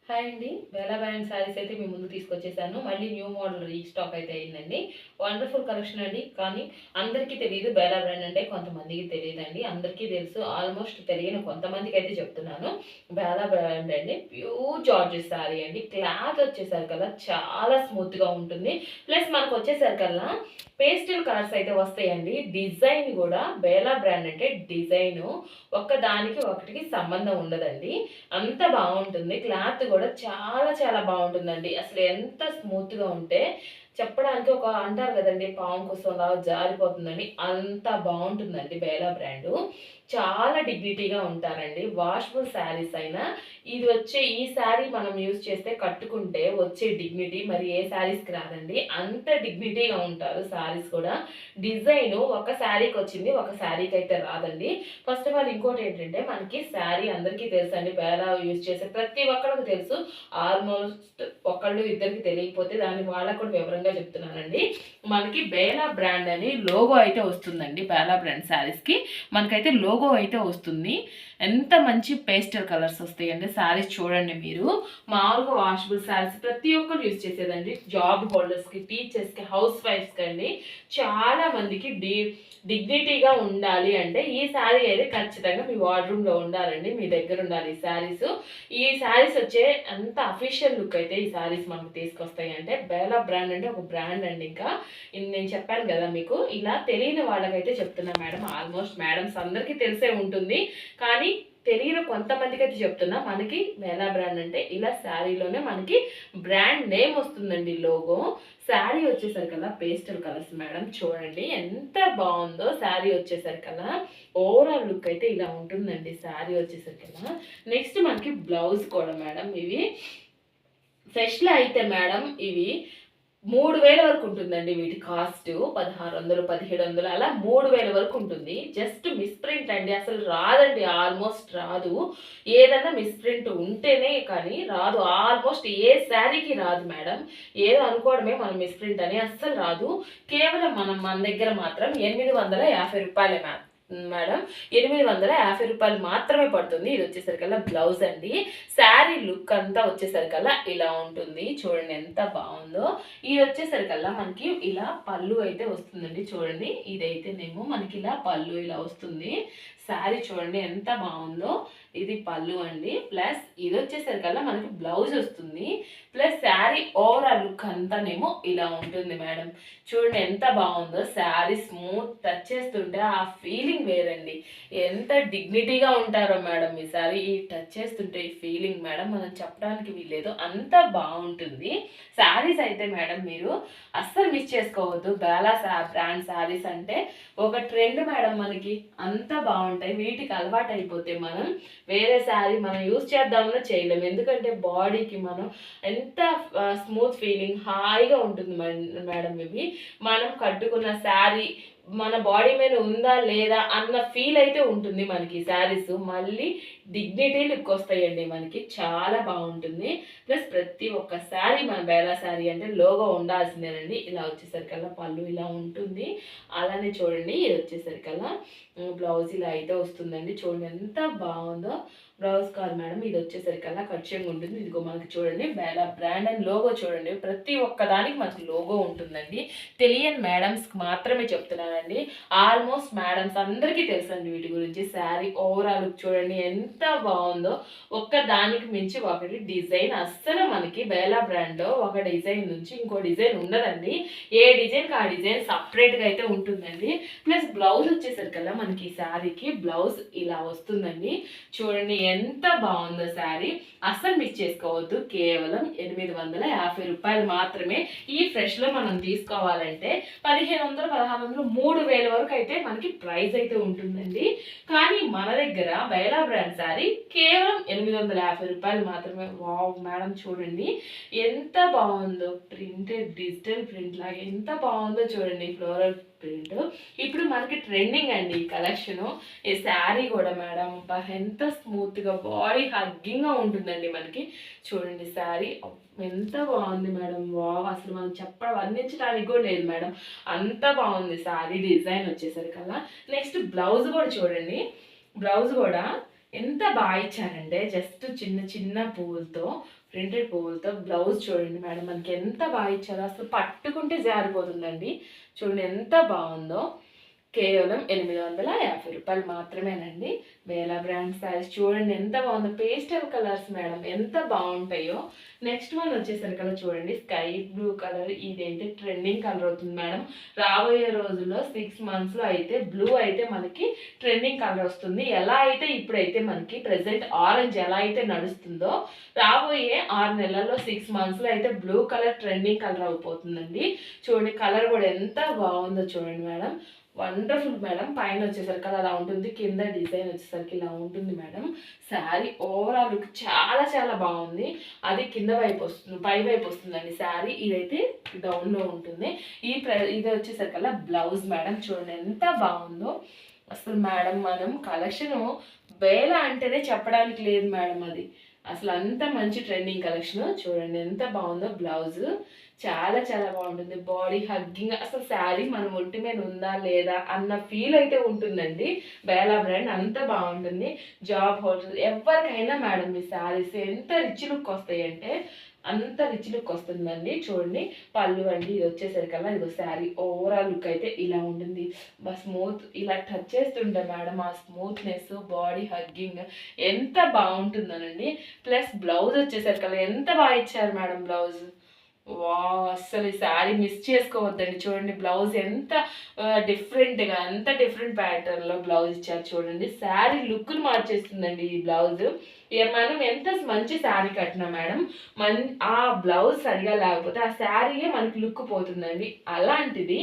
Hi అండి. Bela brand saris అయితే మీ ముందుకు తీసుకొచ్చేసాను. మళ్ళీ న్యూ మోడల్ రీస్టాక్ అయితే అయిందండి. వండర్‌ఫుల్ కలెక్షన్ అండి. కానీ అందరికీ తెలీదు బేలా బ్రాండ్ అంటే కొంతమందికి తెలీదండి. అందరికీ తెలుసు. ఆల్మోస్ట్ తెలియని కొంతమందికైతే చెప్తున్నాను. బేలా బ్రాండ్ అండి. ప్యూర్ జార్జెట్ శారీ అండి. క్లాత్ వచ్చేసరికల్లా చాలా స్మూత్‌గా ఉంటుంది. ప్లస్ మనకొచ్చేసరికల్లా పేస్టల్ కలర్స్ అయితే వస్తాయండి. డిజైన్ గూడా బేలా బ్రాండ్ అంటే డిజైను ఒక్కదానికి ఒకటికి సంబంధం ఉండదండి. అంత బావుంటుంది. క్లాత్ గూడా చాలా చాలా బావుంటుందండి. అసలు ఎంత స్మూత్‌గా ఉంటే చెప్పడానికి ఒక అంటారు గదండీ! పాము కుసంలాగా జారిపోతుందని. అంత బావుంటుందండి బేలా బ్రాండు. చాలా డిగ్నిటీగా ఉంటారండి. వాషబుల్ శారీస్ అయినా ఇది వచ్చే ఈ శారీ మనం యూజ్ చేస్తే కట్టుకుంటే వచ్చే డిగ్నిటీ మరి ఏ శారీస్‌కి రాదండి. అంత డిగ్నిటీగా ఉంటారు శారీస్ కూడా. డిజైను ఒక శారీకొచ్చింది. ఒక శారీకైతే రాదండి. ఫస్ట్ ఆఫ్ ఆల్ ఇంకోటేంటంటే మనకి శారీ అందరికీ తెలుసండి. బేలా యూజ్ చేసే ప్రతి ఒక్కళ్ళకి తెలుసు. ఆల్మోస్ట్ ఒకళ్ళు ఇద్దరికి తెలియకపోతే దాన్ని వాళ్ళకి కూడా వివరంగా చెప్తున్నానండి. మనకి బేలా బ్రాండ్ అని లోగో అయితే వస్తుందండి. బేలా బ్రాండ్ శారీస్‌కి మనకైతే లోగో అయితే వస్తుంది. ఎంత మంచి పేస్టల్ కలర్స్ వస్తాయండి. శారీస్ చూడండి మీరు. మామూలుగా వాషబుల్ శారీస్ ప్రతి ఒక్కరు యూజ్ చేసేదండి. జాబ్ హోల్డర్స్‌కి, టీచర్స్‌కి, హౌస్ వైఫ్స్‌కి అండి. చాలా మందికి డిగ్నిటీగా ఉండాలి అంటే ఈ శారీ అయితే ఖచ్చితంగా మీ వార్డ్‌రూమ్‌లో ఉండాలండి. మీ దగ్గర ఉండాలి ఈ శారీసు. ఈ శారీస్ వచ్చే అంత అఫీషియల్ లుక్ అయితే ఈ శారీస్ మనకు తీసుకొస్తాయి అంటే బేలా బ్రాండ్ అంటే ఒక బ్రాండ్ అండి ఇంకా. ఇది నేను చెప్పాను గదా మీకు. ఇలా తెలియని వాళ్ళకైతే చెప్తున్నా మేడం. ఆల్మోస్ట్ మేడమ్స్ అందరికీ తెలిసే ఉంటుంది. కానీ తెలియని కొంతమందికైతే చెప్తున్నా. మనకి బేలా బ్రాండ్ అంటే ఇలా శారీలోనే మనకి బ్రాండ్ నేమ్ వస్తుందండి లోగో. శారీ వచ్చేసరికల్లా పేస్టల్ కలర్స్ మేడం చూడండి ఎంత బావుందో శారీ వచ్చేసరికల్లా. ఓవరాల్ లుక్ అయితే ఇలా ఉంటుందండి శారీ వచ్చేసరికల్లా. నెక్స్ట్ మనకి బ్లౌజ్ కూడా మేడం ఇవి ఫ్రెష్‌లో అయితే మేడం ఇవి 3000 వరకు ఉంటుందండి వీటి కాస్ట్. 1600, 1700 అలా 3000 వరకు ఉంటుంది. జస్ట్ మిస్‌ప్రింట్ అండి. అసలు రాదండి. ఆల్మోస్ట్ రాదు. ఏదన్నా మిస్‌ప్రింట్ ఉంటేనే కానీ రాదు. ఆల్మోస్ట్ ఏ శారీకి రాదు మేడం. ఏదో అనుకోవడమే మనం మిస్‌ప్రింట్ అని అస్సలు రాదు. కేవలం మన దగ్గర మాత్రం రూ. 850 మేడం. రూ. 850 మాత్రమే పడుతుంది. ఇది వచ్చేసరికల్లా బ్లౌజ్ అండి. శారీ లుక్ అంతా వచ్చేసరికల్లా ఇలా ఉంటుంది. చూడండి ఎంత బావుందో. ఇది వచ్చేసరికల్లా మనకి ఇలా పళ్ళు అయితే వస్తుందండి. చూడండి ఇదైతేనేమో మనకి ఇలా పళ్ళు ఇలా వస్తుంది. శారీ చూడండి ఎంత బావుందో. ఇది పళ్ళు అండి. ప్లస్ ఇది వచ్చేసరికల్లా మనకి బ్లౌజ్ వస్తుంది. ప్లస్ శారీ ఓవరాల్ లుక్ అంతానేమో ఇలా ఉంటుంది మేడం. చూడండి ఎంత బావుందో. శారీ స్మూత్ టచ్ చేస్తుంటే ఆ ఫీలింగ్ వేరండి. ఎంత డిగ్నిటీగా ఉంటారో మేడం ఈ శారీ. ఈ టచ్ చేస్తుంటే ఈ ఫీలింగ్ మేడం మనం చెప్పడానికి వీల్లేదు. అంత బావుంటుంది. శారీస్ అయితే మేడం మీరు అస్సలు మిస్ చేసుకోవద్దు. బేలా బ్రాండ్ శారీస్ అంటే ఒక ట్రెండ్ మేడం మనకి. అంత బావుంటాయి. వీటికి అలవాటైపోతే మనం వేరే శారీ మనం యూజ్ చేద్దామన్నా చేయలేము. ఎందుకంటే బాడీకి మనం ఎంత స్మూత్ ఫీలింగ్ హాయిగా ఉంటుంది మేడం ఇవి. మనం కట్టుకున్న శారీ మన బాడీ మీద ఉందా లేదా అన్న ఫీల్ అయితే ఉంటుంది మనకి శారీస్. మళ్ళీ డిగ్నిటీ లుక్ వస్తాయండి మనకి. చాలా బావుంటుంది. ప్లస్ ప్రతి ఒక్క శారీ మన బేలా శారీ అంటే లోగో ఉండాల్సిందేనండి. ఇలా వచ్చేసరికల్లా పళ్ళు ఇలా ఉంటుంది. అలానే చూడండి ఇది వచ్చేసరికల్లా బ్లౌజ్ ఇలా అయితే వస్తుందండి. చూడండి ఎంత బావుందో. బ్లౌజ్ కాదు మేడం. ఇది వచ్చేసరికల్లా కచ్చితంగా ఉంటుంది. ఇదిగో మనకి చూడండి బేలా బ్రాండ్ అని లోగో చూడండి. ప్రతి ఒక్కదానికి మనకి లోగో ఉంటుందండి. తెలియని మేడమ్స్‌కి మాత్రమే చెప్తున్నానండి. ఆల్మోస్ట్ మేడమ్స్ అందరికీ తెలుసండి వీటి గురించి. శారీ ఓవరాల్ లుక్ చూడండి ఎంత బావుందో. ఒక్క దానికి మించి ఒకటి డిజైన్ అస్సలు మనకి బేలా బ్రాండ్‌లో ఒక డిజైన్ నుంచి ఇంకో డిజైన్ ఉండదండి. ఏ డిజైన్‌కి ఆ డిజైన్ సెపరేట్‌గా అయితే ఉంటుందండి. ప్లస్ బ్లౌజ్ వచ్చేసరికల్లా మనకి ఈ శారీకి బ్లౌజ్ ఇలా వస్తుందండి. చూడండి ఎంత బావుందో శారీ. అస్సలు మిస్ చేసుకోవద్దు. కేవలం రూ. 850 మాత్రమే. ఈ ఫ్రెష్‌లో మనం తీసుకోవాలంటే 1500, 1600, 3000 వరకు అయితే మనకి ప్రైస్ అయితే ఉంటుందండి. కానీ మన దగ్గర బైలా బ్రాండ్ శారీ కేవలం రూ. 850 మాత్రమే. వావ్! మేడం చూడండి ఎంత బావుందో. ప్రింటెడ్ డిజిటల్ ప్రింట్ లాగా ఎంత బావుందో చూడండి ఫ్లోరల్ ప్రింట్. ఇప్పుడు మనకి ట్రెండింగ్ అండి ఈ కలెక్షను. ఈ శారీ కూడా మేడం అబ్బా ఎంత స్మూత్‌గా బాడీ హగ్గింగ్‌గా ఉంటుందండి మనకి. చూడండి శారీ ఎంత బావుంది మేడం. వావ్! అసలు మనం వర్ణించడానికి కూడా లేదు మేడం. అంత బావుంది శారీ డిజైన్ వచ్చేసరికల్లా. నెక్స్ట్ బ్లౌజ్ కూడా చూడండి. బ్లౌజ్ కూడా ఎంత బాగా ఇచ్చారంటే జస్ట్ చిన్న చిన్న పువ్వులతో, ప్రింటెడ్ పువ్వులతో బ్లౌజ్ చూడండి మేడం, మనకి ఎంత బాగా ఇచ్చారో, అసలు పట్టుకుంటే జారిపోతుందండి. చూడండి ఎంత బాగుందో. కేవలం 850 రూపాయలు మాత్రమేనండి. బేలా బ్రాండ్ శారీస్ చూడండి ఎంత బాగుందో. పేస్టల్ కలర్స్ మేడం ఎంత బాగుంటాయో. నెక్స్ట్ వన్ వచ్చేసరికి చూడండి స్కై బ్లూ కలర్. ఇదైతే ట్రెండింగ్ కలర్ అవుతుంది మేడం. రాబోయే రోజుల్లో 6 మంత్స్లో అయితే బ్లూ అయితే మనకి ట్రెండింగ్ కలర్ వస్తుంది. ఎలా అయితే ఇప్పుడైతే మనకి ప్రెసెంట్ ఆరెంజ్ ఎలా అయితే నడుస్తుందో, రాబోయే 6 నెలల్లో 6 మంత్స్లో అయితే బ్లూ కలర్ ట్రెండింగ్ కలర్ అయిపోతుందండి. చూడండి కలర్ కూడా ఎంత బాగుందో చూడండి మేడం. Wonderful madam. పైన వచ్చేసరికి అలా ఉంటుంది, కింద డిజైన్ వచ్చేసరికి ఇలా ఉంటుంది మేడం. శారీ ఓవరాల్ లుక్ చాలా చాలా బాగుంది. అది కింద వైపు వస్తుంది, పై వైపు వస్తుందండి శారీ. ఇదైతే డౌన్లో ఉంటుంది. ఇది వచ్చేసరికి అలా బ్లౌజ్ మేడం. చూడండి ఎంత బాగుందో అసలు మేడం. మనం కలెక్షన్ బేలా అంటేనే చెప్పడానికి లేదు మేడం. అది అసలు అంత మంచి ట్రెండింగ్ కలెక్షన్. చూడండి ఎంత బాగుందో. బ్లౌజ్ చాలా చాలా బాగుంటుంది. బాడీ హగ్గింగ్, అసలు శారీ మన ఒంటి మీద ఉందా లేదా అన్న ఫీల్ అయితే ఉంటుందండి. బేలా బ్రాండ్ అంత బాగుంటుంది. జాబ్ హోల్డర్ ఎవరికైనా మేడం ఈ శారీస్ ఎంత రిచ్ లుక్ వస్తాయి అంటే అంత రిచ్ లుక్ వస్తుందండి. చూడండి పళ్ళు అండి. ఇది వచ్చేసరికల్లా ఇదిగో శారీ ఓవరాల్ లుక్ అయితే ఇలా ఉంటుంది. స్మూత్ ఇలా టచ్ చేస్తుంటే మేడం ఆ స్మూత్నెస్, బాడీ హగ్గింగ్ ఎంత బాగుంటుందనండి. ప్లస్ బ్లౌజ్ వచ్చేసరికల్లా ఎంత బాగా ఇచ్చారు మేడం బ్లౌజ్. వావ్, అస్సలు ఈ శారీ మిస్ చేసుకోవద్దండి. చూడండి బ్లౌజ్ ఎంత డిఫరెంట్గా, ఎంత డిఫరెంట్ ప్యాటర్న్లో బ్లౌజ్ ఇచ్చారు చూడండి. శారీ లుక్ను మార్చేస్తుందండి ఈ బ్లౌజ్. మనం ఎంత మంచి శారీ కట్టినా మేడం, ఆ బ్లౌజ్ సరిగా లేకపోతే ఆ శారీయే మనకి లుక్ పోతుందండి. అలాంటిది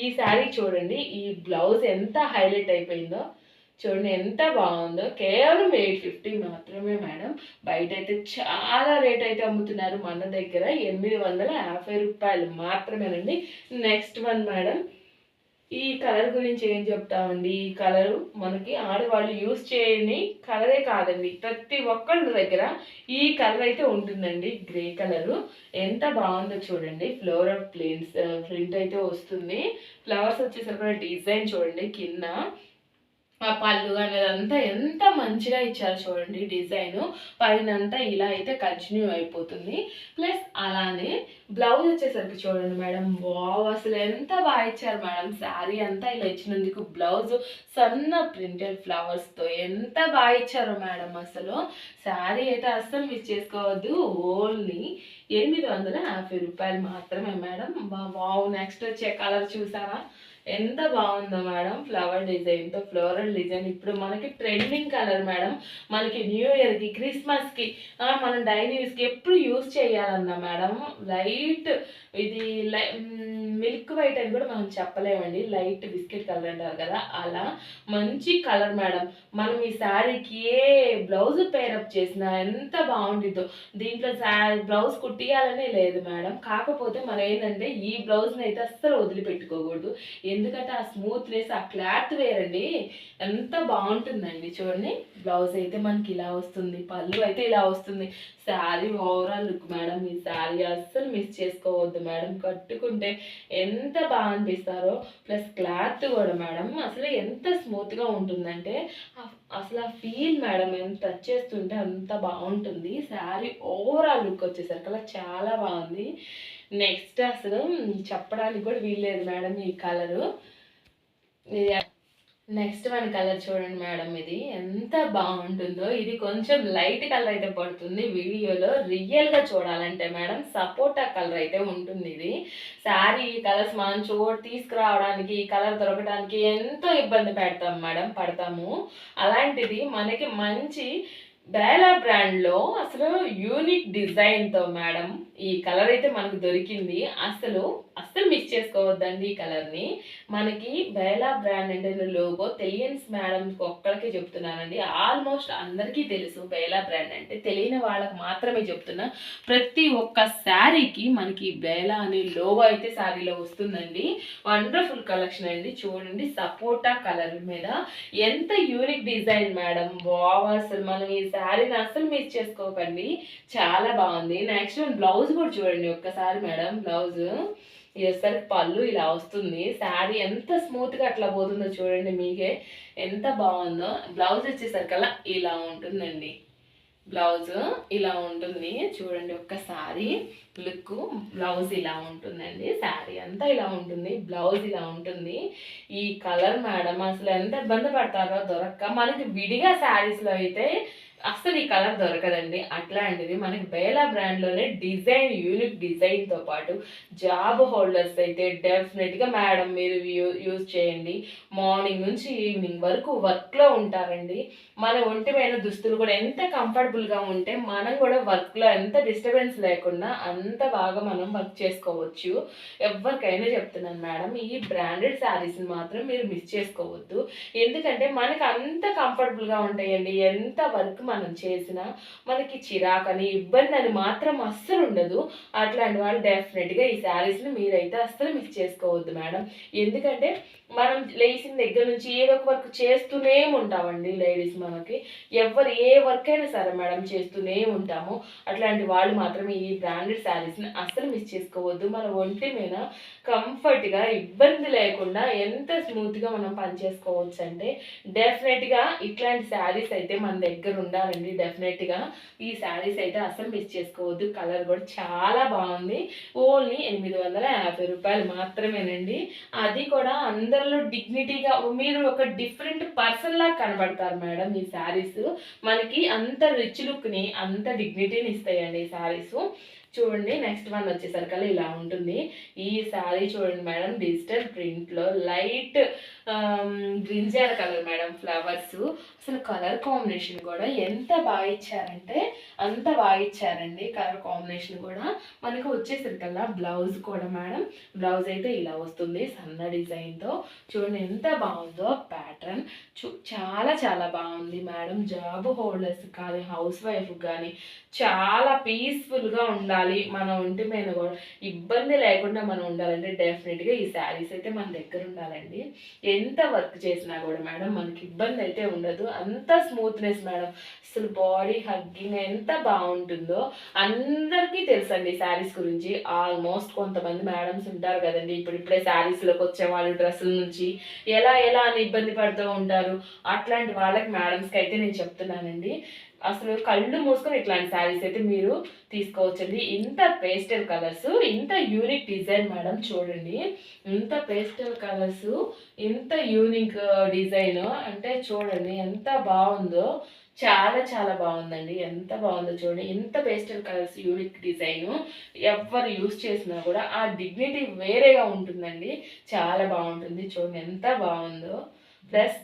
ఈ శారీ చూడండి, ఈ బ్లౌజ్ ఎంత హైలైట్ అయిపోయిందో. చూడండి ఎంత బాగుందో. కేవలం 850 మాత్రమే మేడం. బయట అయితే చాలా రేట్ అయితే అమ్ముతున్నారు, మన దగ్గర 850 రూపాయలు మాత్రమేనండి. నెక్స్ట్ వన్ మేడం, ఈ కలర్ గురించి ఏం చెప్తామండి. ఈ కలరు మనకి ఆడవాళ్ళు యూజ్ చేయని కలరే కాదండి, ప్రతి ఒక్కళ్ళ దగ్గర ఈ కలర్ అయితే ఉంటుందండి. గ్రే కలరు ఎంత బాగుందో చూడండి. ఫ్లోరల్ ప్రింట్ అయితే వస్తుంది. ఫ్లవర్స్ వచ్చేసరికి డిజైన్ చూడండి కింద. ఆ పళ్ళు అనేది అంతా ఎంత మంచిగా ఇచ్చారు చూడండి. డిజైన్ పైన అంతా ఇలా అయితే కంటిన్యూ అయిపోతుంది. ప్లస్ అలానే బ్లౌజ్ వచ్చేసరికి చూడండి మేడం. వావ్, అసలు ఎంత బాగా ఇచ్చారు మేడం. శారీ అంతా ఇలా ఇచ్చినందుకు బ్లౌజ్ సన్న ప్రింటెడ్ ఫ్లవర్స్తో ఎంత బాగా ఇచ్చారు మేడం. అసలు శారీ అయితే అస్సలు మిస్ చేసుకోవద్దు. ఓన్లీ 850 రూపాయలు మాత్రమే మేడం. వావ్, నెక్స్ట్ వచ్చే కలర్ చూసారా ఎంత బాగుందో మేడం. ఫ్లవర్ డిజైన్తో, ఫ్లోరల్ డిజైన్ ఇప్పుడు మనకి ట్రెండింగ్ కలర్ మేడం. మనకి న్యూ ఇయర్కి, క్రిస్మస్కి, మనం డైలీ యూస్కి ఎప్పుడు యూస్ చేయాలన్నా మేడం లైట్ ఇది మిల్క్ వైట్ అని కూడా మనం చెప్పలేమండి. లైట్ బిస్కెట్ కలర్ అంటారు కదా, అలా మంచి కలర్ మేడం. మనం ఈ శారీకి ఏ బ్లౌజ్ పేరప్ చేసినా ఎంత బాగుంటుందో. దీంట్లో బ్లౌజ్ కుట్టియాలనే లేదు మేడం. కాకపోతే మనం ఏంటంటే ఈ బ్లౌజ్ని అయితే అస్సలు వదిలిపెట్టుకోకూడదు. ఎందుకంటే ఆ స్మూత్నెస్, ఆ క్లాత్ వేరండి, ఎంత బాగుంటుందండి. చూడండి బ్లౌజ్ అయితే మనకి ఇలా వస్తుంది, పళ్ళు అయితే ఇలా వస్తుంది. Sari overall look madam. ఈ శారీ అస్సలు మిస్ చేసుకోవద్దు మేడం. కట్టుకుంటే ఎంత బాగా అనిపిస్తారో. ప్లస్ క్లాత్ కూడా మేడం అసలు ఎంత స్మూత్గా ఉంటుందంటే అసలు ఆ ఫీల్ మేడం ఎంత టచ్ చేస్తుంటే అంత బాగుంటుంది. శారీ ఓవరాల్ లుక్ వచ్చేసరికి అలా చాలా బాగుంది. నెక్స్ట్ అసలు చెప్పడానికి కూడా వీల్లేదు మేడం ఈ కలరు. నెక్స్ట్ వన్ కలర్ చూడండి మేడం. ఇది ఎంత బాగుంటుందో. ఇది కొంచెం లైట్ కలర్ అయితే పడుతుంది వీడియోలో. రియల్గా చూడాలంటే మేడం సపోటా కలర్ అయితే ఉంటుంది. ఇది శారీ ఈ కలర్స్ మనం తీసుకురావడానికి, ఈ కలర్ దొరకడానికి ఎంతో ఇబ్బంది పడతాము. అలాంటిది మనకి మంచి బేలా బ్రాండ్లో అసలు యూనిక్ డిజైన్తో మేడం ఈ కలర్ అయితే మనకు దొరికింది. అసలు మిస్ చేసుకోవద్దండి ఈ కలర్ని. మనకి బేలా బ్రాండ్ అంటే లోగో తెలియని మేడం ఒక్కడికే చెప్తున్నానండి. ఆల్మోస్ట్ అందరికీ తెలుసు బేలా బ్రాండ్ అంటే, తెలియని వాళ్ళకి మాత్రమే చెప్తున్నా. ప్రతి ఒక్క శారీకి మనకి బేలా అనే లోగో అయితే శారీలో వస్తుందండి. వండర్ఫుల్ కలెక్షన్ అండి. చూడండి సపోటా కలర్ మీద ఎంత యూనిక్ డిజైన్ మేడం. వావ్, అసలు మనం ఈ శారీని అస్సలు మిస్ చేసుకోకండి, చాలా బాగుంది. నెక్స్ట్ బ్లౌజ్ కూడా చూడండి ఒక్కసారి మేడం. బ్లౌజ్ ఇసరికి పళ్ళు ఇలా వస్తుంది. శారీ ఎంత స్మూత్గా అట్లా పోతుందో చూడండి, మీకే ఎంత బాగుందో. బ్లౌజ్ వచ్చేసరికల్లా ఇలా ఉంటుందండి. బ్లౌజ్ ఇలా ఉంటుంది చూడండి ఒక్కసారి లుక్. బ్లౌజ్ ఇలా ఉంటుందండి, శారీ అంతా ఇలా ఉంటుంది, బ్లౌజ్ ఇలా ఉంటుంది. ఈ కలర్ మేడం అసలు ఎంత ఇబ్బంది పడతారో దొరక్క. మనకి విడిగా శారీస్లో అయితే అసలు ఈ కలర్ దొరకదండి. అట్లాంటిది మనకి బేలా బ్రాండ్లోనే డిజైన్, యూనిక్ డిజైన్తో పాటు జాబ్ హోల్డర్స్ అయితే డెఫినెట్గా మేడం మీరు యూజ్ చేయండి. మార్నింగ్ నుంచి ఈవినింగ్ వరకు వర్క్లో ఉంటారండి. మన ఒంటి మీద దుస్తులు కూడా ఎంత కంఫర్టబుల్గా ఉంటే మనం కూడా వర్క్లో ఎంత డిస్టర్బెన్స్ లేకుండా అంత బాగా మనం వర్క్ చేసుకోవచ్చు. ఎవరికైనా చెప్తున్నాను మేడం, ఈ బ్రాండెడ్ శారీస్ని మాత్రం మీరు మిస్ చేసుకోవద్దు. ఎందుకంటే మనకు అంత కంఫర్టబుల్గా ఉంటాయండి. ఎంత వర్క్ మనం చేసినా మనకి చిరాకని, ఇబ్బంది అని మాత్రం అస్సలు ఉండదు. అట్లాంటి వాళ్ళు డెఫినెట్గా ఈ శారీస్ని మీరైతే అస్సలు మిస్ చేసుకోవద్దు మేడం. ఎందుకంటే మనం లేచిన దగ్గర నుంచి ఏదో ఒక వర్క్ చేస్తూనే ఉంటామండి లేడీస్. మనకి ఎవరు ఏ వర్క్ అయినా సరే మేడం చేస్తూనే ఉంటాము. అట్లాంటి వాళ్ళు మాత్రమే ఈ బ్రాండెడ్ శారీస్ని అస్సలు మిస్ చేసుకోవద్దు. మన ఒంటి మీద కంఫర్ట్గా ఇబ్బంది లేకుండా ఎంత స్మూత్గా మనం పనిచేసుకోవచ్చు అంటే డెఫినెట్గా ఇట్లాంటి శారీస్ అయితే మన దగ్గర ఉండాలండి. డెఫినెట్గా ఈ శారీస్ అయితే అస్సలు మిస్ చేసుకోవద్దు. కలర్ కూడా చాలా బాగుంది. ఓన్లీ 850 రూపాయలు మాత్రమేనండి. అది కూడా అందరిలో డిగ్నిటీగా మీరు ఒక డిఫరెంట్ పర్సన్ లాగా కనబడతారు మేడం. ఈ శారీస్ మనకి అంత రిచ్ లుక్ని, అంత డిగ్నిటీని ఇస్తాయండి ఈ శారీస్. చూడండి నెక్స్ట్ వన్ వచ్చేసరికి ఇలా ఉంటుంది. ఈ శారీ చూడండి మేడం, డిజిటల్ ప్రింట్లో light brinjal colour madam, flowers. అసలు కలర్ కాంబినేషన్ కూడా ఎంత బాగా ఇచ్చారంటే అంత బాగా ఇచ్చారండి. కలర్ కాంబినేషన్ కూడా మనకు వచ్చేసరికల్లా బ్లౌజ్ కూడా మేడం, బ్లౌజ్ అయితే ఇలా వస్తుంది సన్న డిజైన్తో. చూడండి ఎంత బాగుందో ప్యాటర్న్. చాలా చాలా బాగుంది మేడం. జాబ్ హోల్డర్స్ కానీ, హౌస్ వైఫ్ కానీ చాలా పీస్ఫుల్గా ఉండాలి, మన ఒంటి మీద కూడా ఇబ్బంది లేకుండా మనం ఉండాలంటే డెఫినెట్గా ఈ శారీస్ అయితే మన దగ్గర ఉండాలండి. ఎంత వర్క్ చేసినా కూడా మేడం మనకి ఇబ్బంది అయితే ఉండదు. అంత స్మూత్నెస్ మేడం. అసలు బాడీ హగ్గింగ్ ఎంత బాగుంటుందో అందరికీ తెలుసండి శారీస్ గురించి. ఆల్మోస్ట్ కొంతమంది మేడమ్స్ ఉంటారు కదండి, ఇప్పుడిప్పుడే శారీస్లోకి వచ్చే వాళ్ళు డ్రెస్సుల నుంచి ఎలా ఎలా అని ఇబ్బంది పడుతూ ఉంటారు. అట్లాంటి వాళ్ళకి మేడమ్స్కి అయితే నేను చెప్తున్నానండి, అసలు కళ్ళు మూసుకొని ఇట్లాంటి శారీస్ అయితే మీరు తీసుకోవచ్చండి. ఇంత పేస్టల్ కలర్స్, ఇంత యూనిక్ డిజైన్ మేడం. చూడండి ఇంత పేస్టల్ కలర్స్, ఇంత యూనిక్ డిజైన్ అంటే చూడండి ఎంత బాగుందో. చాలా చాలా బాగుందండి, ఎంత బాగుందో చూడండి. ఇంత పేస్టల్ కలర్స్, యూనిక్ డిజైన్ ఎవరు యూస్ చేసినా కూడా ఆ డిగ్నిటీ వేరేగా ఉంటుందండి. చాలా బాగుంటుంది. చూడండి ఎంత బాగుందో. ప్లస్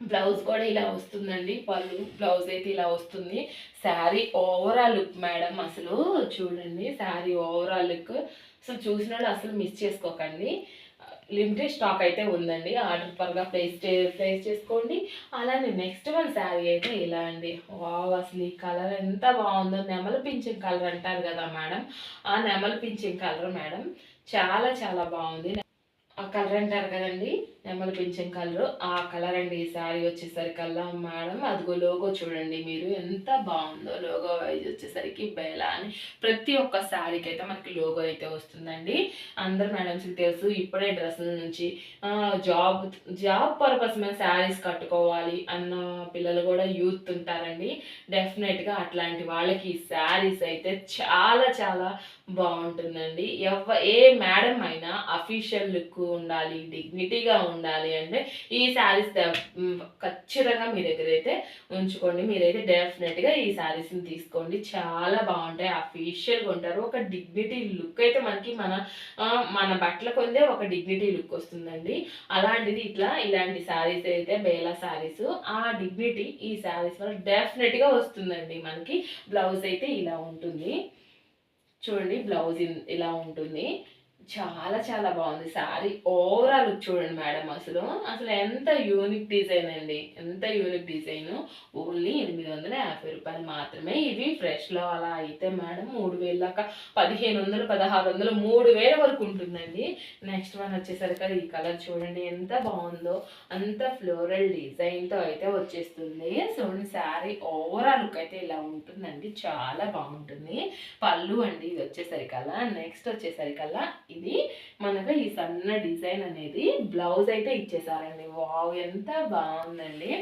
బ్లౌజ్ కూడా ఇలా వస్తుందండి. పళ్ళు బ్లౌజ్ అయితే ఇలా వస్తుంది. శారీ ఓవరాల్ లుక్ మేడం అసలు చూడండి, శారీ ఓవరాల్ లుక్ అసలు చూసిన వాళ్ళు అసలు మిస్ చేసుకోకండి. లిమిటెడ్ స్టాక్ అయితే ఉందండి. ఆర్డర్ పర్గా ప్లేస్ చేసుకోండి. అలానే నెక్స్ట్ వన్ శారీ అయితే ఇలా అండి. వావ్, అసలు ఈ కలర్ ఎంత బాగుందో. నెమలి పింఛన్ కలర్ అంటారు కదా మేడం, ఆ నెమలి పింఛన్ కలర్ మేడం. చాలా చాలా బాగుంది. ఆ కలర్ అంటారు కదండి, నెమలి పింఛన్ కలర్, ఆ కలర్ అండి. ఈ శారీ వచ్చేసరికల్లా మేడం అదిగో లోగో చూడండి మీరు ఎంత బాగుందో. లోగో వైజ్ వచ్చేసరికి బేలా అని ప్రతి ఒక్క శారీకి అయితే మనకి లోగో అయితే వస్తుందండి. అందరు మేడమ్స్కి తెలుసు, ఇప్పుడే డ్రెస్సుల నుంచి జాబ్ పర్పస్ మీద శారీస్ కట్టుకోవాలి అన్న పిల్లలు కూడా యూత్ ఉంటారండి. డెఫినెట్గా అట్లాంటి వాళ్ళకి ఈ శారీస్ అయితే చాలా చాలా బాగుంటుందండి. ఏ మేడం అయినా అఫీషియల్ లుక్ ఉండాలి, డిగ్నిటీగా ఉండాలి అంటే ఈ శారీస్ ఖచ్చితంగా మీ దగ్గర అయితే ఉంచుకోండి. మీరైతే డెఫినెట్గా ఈ శారీస్ని తీసుకోండి. చాలా బాగుంటాయి, అఫీషియల్గా ఉంటారు. ఒక డిగ్నిటీ లుక్ అయితే మనకి మన బట్టల కొందే ఒక డిగ్నిటీ లుక్ వస్తుందండి. అలాంటిది ఇలాంటి శారీస్ అయితే బేలా శారీస్, ఆ డిగ్నిటీ ఈ శారీస్ వల్ల డెఫినెట్గా వస్తుందండి. మనకి బ్లౌజ్ అయితే ఇలా ఉంటుంది. చూడండి బ్లౌజ్ ఇలా ఉంటుంది. చాలా చాలా బాగుంది శారీ ఓవరాల్ చూడండి మేడం. అసలు ఎంత యూనిక్ డిజైన్ అండి, ఎంత యూనిక్ డిజైన్. ఓన్లీ 850 రూపాయలు మాత్రమే. ఇవి ఫ్రెష్లో అలా అయితే మేడం 3000 దాకా, 1500, 1600, 3000 వరకు ఉంటుందండి. నెక్స్ట్ వన్ వచ్చేసరికి ఈ కలర్ చూడండి ఎంత బాగుందో. అంత ఫ్లోరల్ డిజైన్తో అయితే వచ్చేస్తుంది. చూడండి శారీ ఓవరాల్ లుక్ అయితే ఇలా ఉంటుందండి. చాలా బాగుంటుంది. పళ్ళు అండి ఇది వచ్చేసరికల్లా. నెక్స్ట్ వచ్చేసరికల్లా ఇది మనకు ఈ సన్న డిజైన్ అనేది బ్లౌజ్ అయితే ఇచ్చేసారండి. వావ్, ఎంత బాగుందండి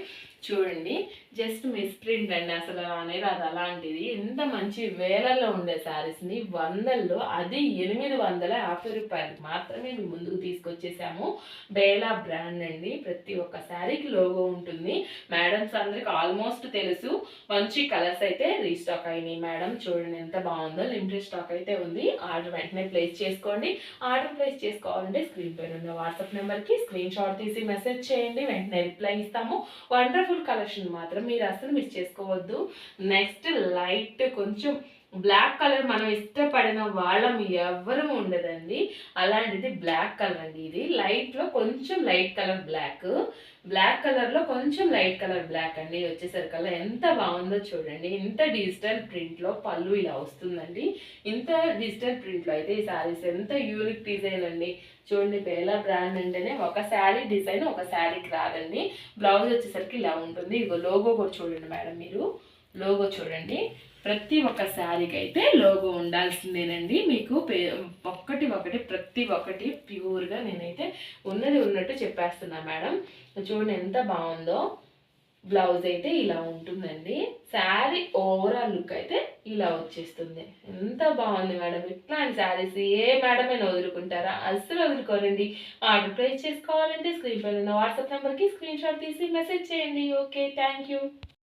చూడండి. జస్ట్ మిస్ప్రింట్ అండి, అసలు అనేది అది అలాంటిది. ఎంత మంచి వేలల్లో ఉండే శారీస్ని వందల్లో, అది 850 రూపాయలు మాత్రమే మీ ముందుకు తీసుకొచ్చేసాము. బేలా బ్రాండ్ అండి. ప్రతి ఒక్క శారీకి లోగో ఉంటుంది. మేడమ్స్ అందరికి ఆల్మోస్ట్ తెలుసు. మంచి కలర్స్ అయితే రీస్టాక్ అయినాయి మేడం. చూడండి ఎంత బాగుందో. లిమిటెడ్ స్టాక్ అయితే ఉంది. ఆర్డర్ వెంటనే ప్లేస్ చేసుకోండి. ఆర్డర్ ప్లేస్ చేసుకోవాలంటే స్క్రీన్ పైన ఉన్న వాట్సాప్ నెంబర్కి స్క్రీన్ షాట్ తీసి మెసేజ్ చేయండి, వెంటనే రిప్లై ఇస్తాము. వండర్ఫుల్ కలెక్షన్ మాత్రం మీరు అసలు మిస్ చేసుకోవద్దు. నెక్స్ట్ లైట్ కొంచెం బ్లాక్ కలర్ మనం ఇష్టపడిన వాళ్ళం ఎవ్వరూ ఉండదండి. అలాంటిది బ్లాక్ కలర్ అండి. ఇది లైట్లో కొంచెం లైట్ కలర్ బ్లాక్, బ్లాక్ కలర్లో కొంచెం లైట్ కలర్ బ్లాక్ అండి. వచ్చేసరికల్లా ఎంత బాగుందో చూడండి. ఇంత డిజిటల్ ప్రింట్లో పళ్ళు ఇలా వస్తుందండి. ఇంత డిజిటల్ ప్రింట్లో అయితే ఈ శారీస్ ఎంత యూనిక్ డిజైన్ అండి. చూడండి, బేలా బ్రాండ్ అంటేనే ఒక శారీ డిజైన్ ఒక శారీకి రాదండి. బ్లౌజ్ వచ్చేసరికి ఇలా ఉంటుంది. ఇదిగో లోగో కూడా చూడండి మేడం, మీరు లోగో చూడండి. ప్రతి ఒక్క శారీకి అయితే లోగో ఉండాల్సిందేనండి. మీకు ఒక్కటి ప్రతి ఒక్కటి ప్యూర్గా నేనైతే ఉన్నది ఉన్నట్టు చెప్పేస్తున్నా మేడం. చూడండి ఎంత బాగుందో. బ్లౌజ్ అయితే ఇలా ఉంటుందండి. శారీ ఓవరాల్ లుక్ అయితే ఇలా వచ్చేస్తుంది. ఎంత బాగుంది మేడం. ఇట్లాంటి శారీస్ ఏ మేడం అయినా వదులుకుంటారా? అస్సలు వదులుకోరండి. ఆర్డర్ ప్లేస్ చేసుకోవాలంటే స్క్రీన్ పైన ఉన్న వాట్సాప్ నెంబర్కి స్క్రీన్ షాట్ తీసి మెసేజ్ చేయండి. Okay, thank you.